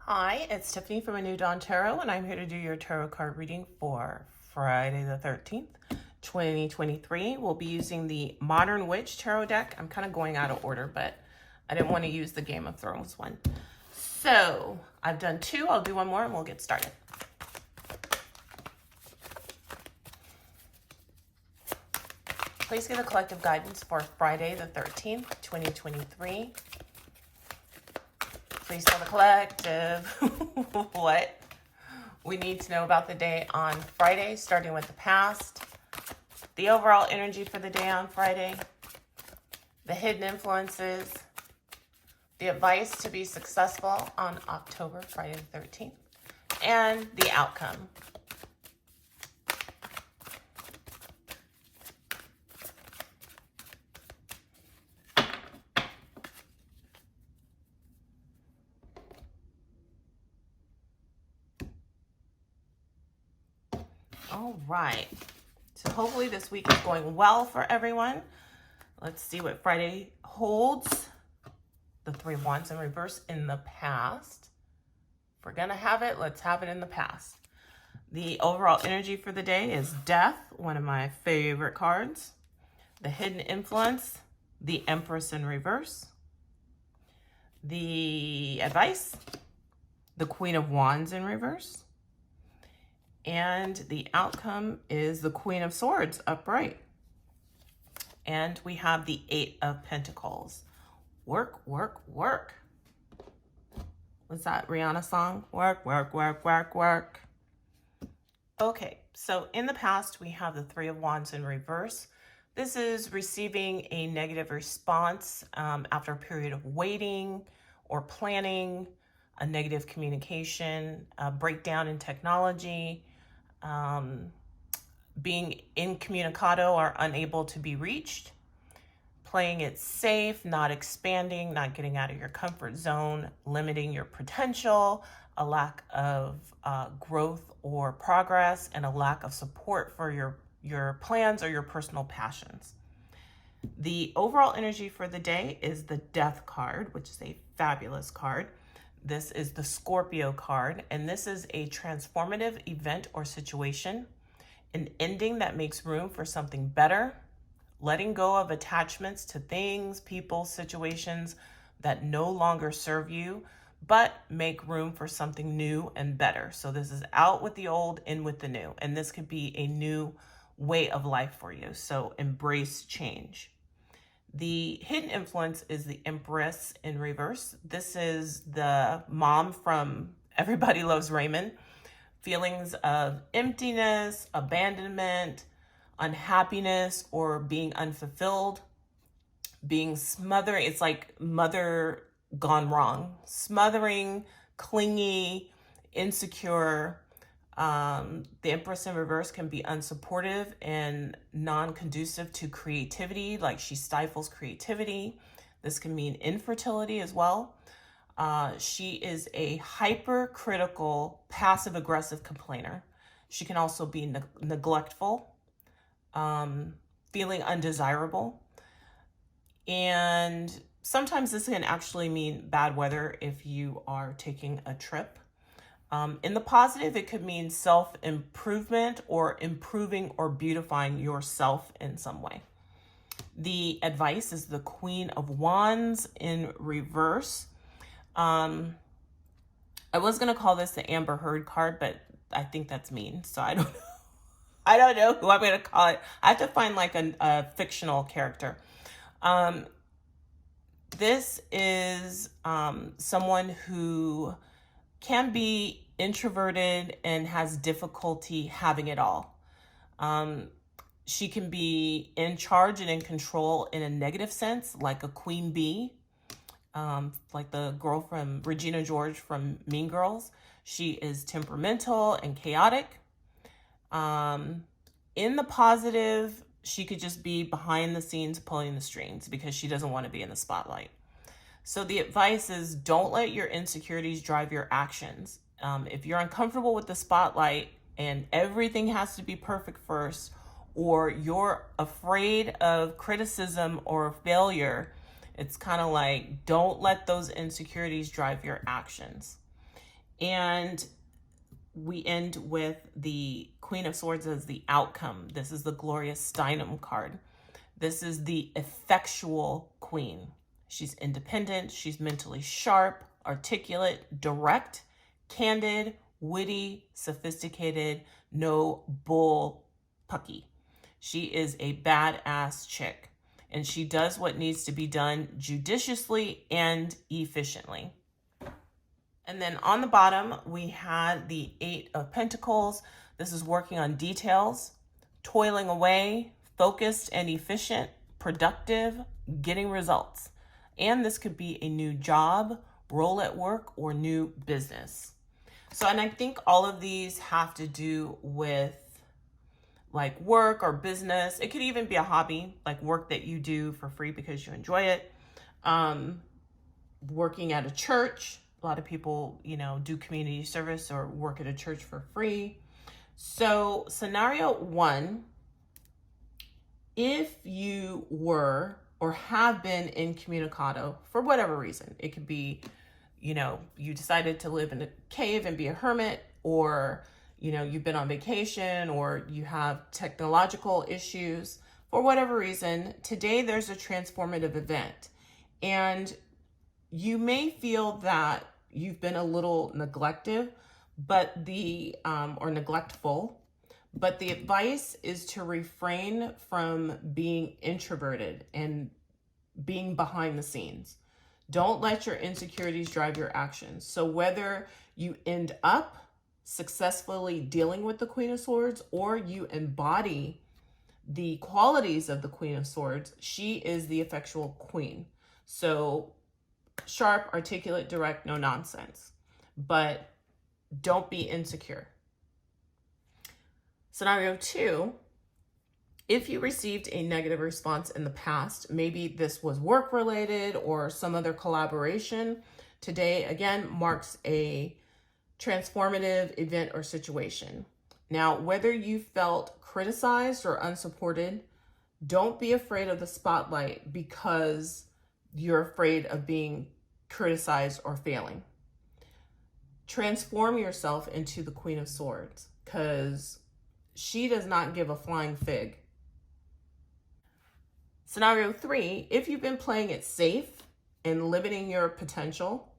Hi, it's Tiffany from A New Dawn Tarot, and I'm here to do your tarot card reading for Friday the 13th, 2023. We'll be using the Modern Witch Tarot deck. I'm kind of going out of order, but I didn't want to use the Game of Thrones one. So I've done two. I'll do one more and we'll get started. Please give a collective guidance for Friday the 13th, 2023. Please tell the collective what we need to know about the day on Friday, starting with the past, the overall energy for the day on Friday, the hidden influences, the advice to be successful on October, Friday the 13th, and the outcome. All right, so hopefully this week is going well for everyone. Let's see what Friday holds. The Three of Wands in reverse in the past. If we're gonna have it, let's have it in the past. The overall energy for the day is Death, one of my favorite cards. The hidden influence, the Empress in reverse. The advice, the Queen of Wands in reverse. And the outcome is the Queen of Swords upright. And we have the Eight of Pentacles. Work, work, work. Was that Rihanna song? Work, work, work, work, work. Okay, so in the past, we have the Three of Wands in reverse. This is receiving a negative response after a period of waiting or planning, a negative communication, a breakdown in technology, being incommunicado or unable to be reached, playing it safe, not expanding, not getting out of your comfort zone, limiting your potential, a lack of growth or progress, and a lack of support for your plans or your personal passions. The overall energy for the day is the Death card, which is a fabulous card. This is the Scorpio card, and this is a transformative event or situation, an ending that makes room for something better, letting go of attachments to things, people, situations that no longer serve you, but make room for something new and better. So this is out with the old, in with the new, and this could be a new way of life for you. So embrace change. The hidden influence is the Empress in reverse. This is the mom from Everybody Loves Raymond. Feelings of emptiness, abandonment, unhappiness, or being unfulfilled, being smothered. It's like mother gone wrong. Smothering, clingy, insecure. The Empress in reverse can be unsupportive and non-conducive to creativity, like she stifles creativity. This can mean infertility as well. She is a hypercritical, passive-aggressive complainer. She can also be neglectful, feeling undesirable. And sometimes this can actually mean bad weather if you are taking a trip. In the positive, it could mean self-improvement or improving or beautifying yourself in some way. The advice is the Queen of Wands in reverse. I was going to call this the Amber Heard card, but I think that's mean. So I don't know who I'm going to call it. I have to find like a fictional character. This is someone who can be introverted and has difficulty having it all. She can be in charge and in control in a negative sense, like a queen bee, like the girl from Regina George from Mean Girls. She is temperamental and chaotic. In the positive, she could just be behind the scenes pulling the strings because she doesn't want to be in the spotlight. So the advice is don't let your insecurities drive your actions. If you're uncomfortable with the spotlight and everything has to be perfect first, or you're afraid of criticism or failure, it's kind of like, don't let those insecurities drive your actions. And we end with the Queen of Swords as the outcome. This is the Gloria Steinem card. This is the effectual queen. She's independent. She's mentally sharp, articulate, direct, candid, witty, sophisticated, no bull pucky. She is a badass chick, and she does what needs to be done judiciously and efficiently. And then on the bottom, we had the Eight of Pentacles. This is working on details, toiling away, focused and efficient, productive, getting results. And this could be a new job, role at work, or new business. So, and I think all of these have to do with like work or business. It could even be a hobby, like work that you do for free because you enjoy it. Working at a church. A lot of people, you know, do community service or work at a church for free. So scenario 1, if you were or have been incommunicado for whatever reason, it could be, you know, you decided to live in a cave and be a hermit, or, you know, you've been on vacation, or you have technological issues for whatever reason, today there's a transformative event. And you may feel that you've been a little neglective, but or neglectful, but the advice is to refrain from being introverted and being behind the scenes. Don't let your insecurities drive your actions. So whether you end up successfully dealing with the Queen of Swords or you embody the qualities of the Queen of Swords, she is the effectual queen. So sharp, articulate, direct, no nonsense. But don't be insecure. Scenario 2, if you received a negative response in the past, maybe this was work related or some other collaboration, today again marks a transformative event or situation. Now, whether you felt criticized or unsupported, don't be afraid of the spotlight because you're afraid of being criticized or failing. Transform yourself into the Queen of Swords, because she does not give a flying fig. Scenario 3, if you've been playing it safe and limiting your potential,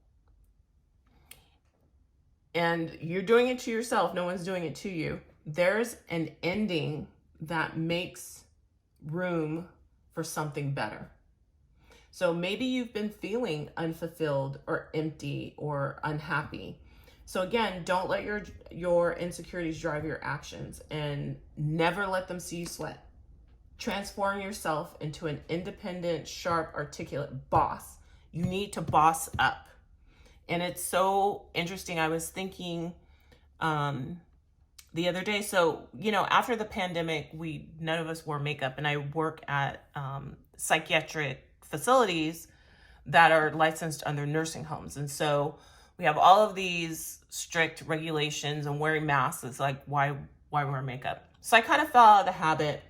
and you're doing it to yourself, no one's doing it to you, there's an ending that makes room for something better. So maybe you've been feeling unfulfilled or empty or unhappy. So again, don't let your insecurities drive your actions, and never let them see you sweat. Transform yourself into an independent, sharp, articulate boss. You need to boss up. And it's so interesting. I was thinking the other day, so, you know, after the pandemic, none of us wore makeup, and I work at psychiatric facilities that are licensed under nursing homes. And so we have all of these strict regulations, and wearing masks is like, why wear makeup? So I kind of fell out of the habit,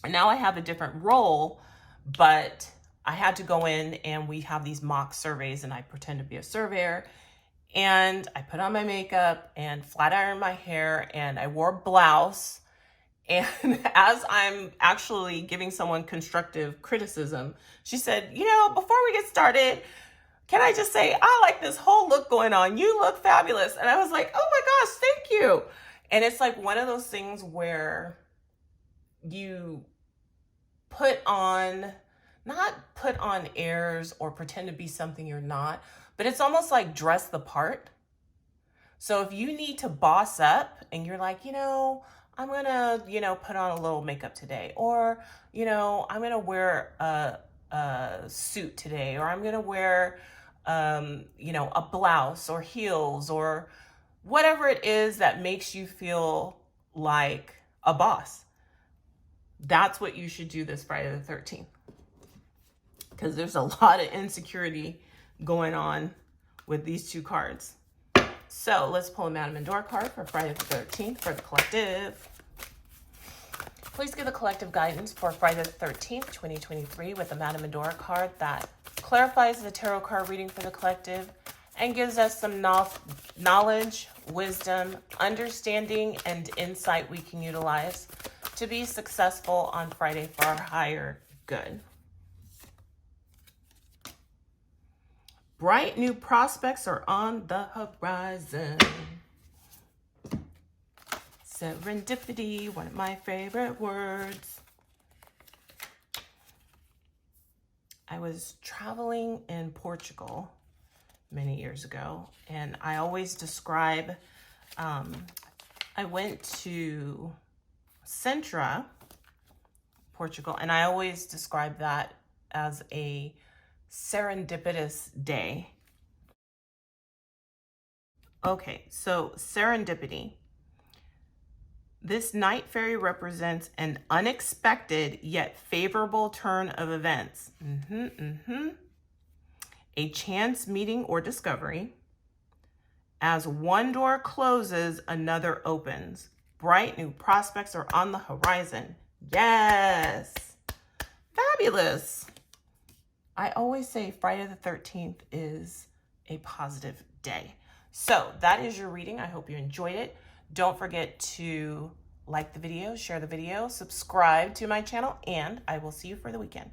and now I have a different role, but I had to go in, and we have these mock surveys, and I pretend to be a surveyor, and I put on my makeup and flat ironed my hair, and I wore a blouse. And as I'm actually giving someone constructive criticism, she said, you know, before we get started, can I just say, I like this whole look going on. You look fabulous. And I was like, oh my gosh, thank you. And it's like one of those things where you not put on airs or pretend to be something you're not, but it's almost like dress the part. So if you need to boss up and you're like, you know, I'm going to, you know, put on a little makeup today, or, you know, I'm going to wear a suit today, or I'm going to wear, you know, a blouse or heels or whatever it is that makes you feel like a boss. That's what you should do this Friday the 13th. Because there's a lot of insecurity going on with these two cards. So let's pull a Madame Endor card for Friday the 13th for the collective. Please give the collective guidance for Friday the 13th, 2023 with the Madame Endor card that clarifies the tarot card reading for the collective and gives us some knowledge, wisdom, understanding, and insight we can utilize to be successful on Friday for our higher good. Bright new prospects are on the horizon. Serendipity, one of my favorite words. I was traveling in Portugal many years ago, and I always describe, I went to Sintra, Portugal, and I always describe that as a serendipitous day. Okay, so serendipity. This night fairy represents an unexpected yet favorable turn of events. A chance meeting or discovery. As one door closes, another opens. Bright new prospects are on the horizon. Yes! Fabulous! I always say Friday the 13th is a positive day. So that is your reading. I hope you enjoyed it. Don't forget to like the video, share the video, subscribe to my channel, and I will see you for the weekend.